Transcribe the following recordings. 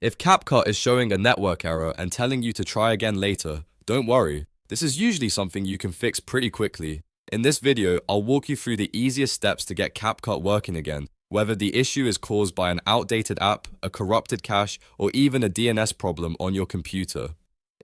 If Capcut is showing a network error and telling you to try again later, don't worry. This is usually something you can fix pretty quickly. In this video, I'll walk you through the easiest steps to get Capcut working again, whether the issue is caused by an outdated app, a corrupted cache, or even a DNS problem on your computer.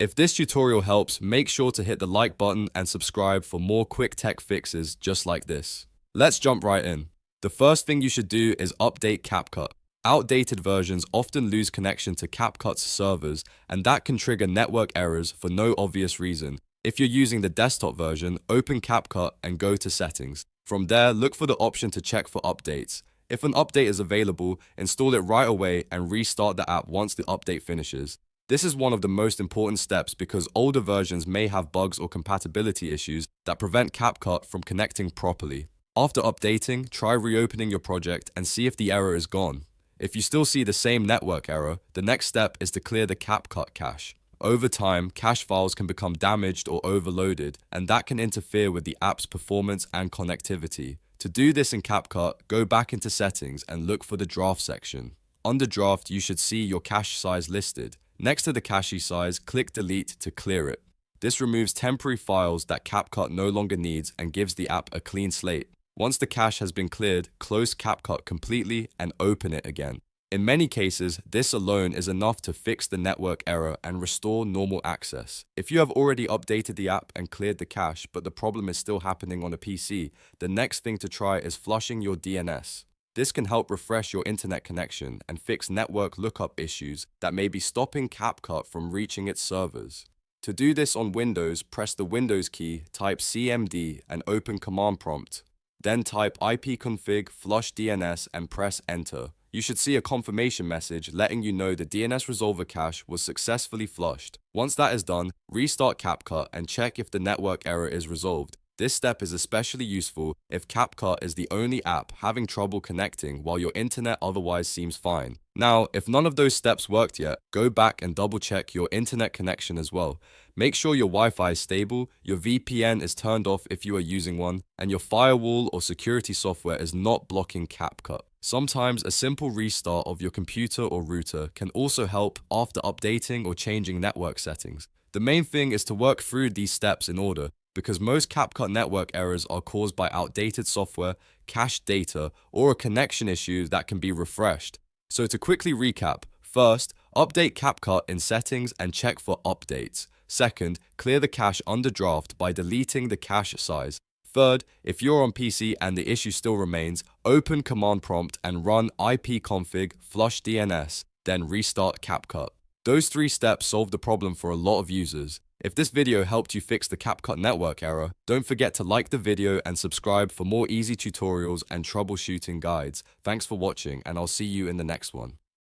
If this tutorial helps, make sure to hit the like button and subscribe for more quick tech fixes just like this. Let's jump right in. The first thing you should do is update Capcut. Outdated versions often lose connection to Capcut's servers, and that can trigger network errors for no obvious reason. If you're using the desktop version, open Capcut and go to Settings. From there, look for the option to check for updates. If an update is available, install it right away and restart the app once the update finishes. This is one of the most important steps because older versions may have bugs or compatibility issues that prevent Capcut from connecting properly. After updating, try reopening your project and see if the error is gone. If you still see the same network error, the next step is to clear the Capcut cache. Over time, cache files can become damaged or overloaded, and that can interfere with the app's performance and connectivity. To do this in Capcut, go back into Settings and look for the Draft section. Under Draft, you should see your cache size listed. Next to the cache size, click Delete to clear it. This removes temporary files that Capcut no longer needs and gives the app a clean slate. Once the cache has been cleared, close Capcut completely and open it again. In many cases, this alone is enough to fix the network error and restore normal access. If you have already updated the app and cleared the cache, but the problem is still happening on a PC, the next thing to try is flushing your DNS. This can help refresh your internet connection and fix network lookup issues that may be stopping Capcut from reaching its servers. To do this on Windows, press the Windows key, type CMD and open Command Prompt. Then type ipconfig flush DNS and press enter. You should see a confirmation message letting you know the DNS resolver cache was successfully flushed. Once that is done, restart Capcut and check if the network error is resolved. This step is especially useful if Capcut is the only app having trouble connecting while your internet otherwise seems fine. Now, if none of those steps worked yet, go back and double check your internet connection as well. Make sure your Wi-Fi is stable, your VPN is turned off if you are using one, and your firewall or security software is not blocking Capcut. Sometimes a simple restart of your computer or router can also help after updating or changing network settings. The main thing is to work through these steps in order, because most Capcut network errors are caused by outdated software, cached data, or a connection issue that can be refreshed. So to quickly recap, first, update Capcut in Settings and check for updates. Second, clear the cache under Draft by deleting the cache size. Third, if you're on PC and the issue still remains, open Command Prompt and run ipconfig flush DNS, then restart Capcut. Those 3 steps solve the problem for a lot of users. If this video helped you fix the Capcut network error, don't forget to like the video and subscribe for more easy tutorials and troubleshooting guides. Thanks for watching, and I'll see you in the next one.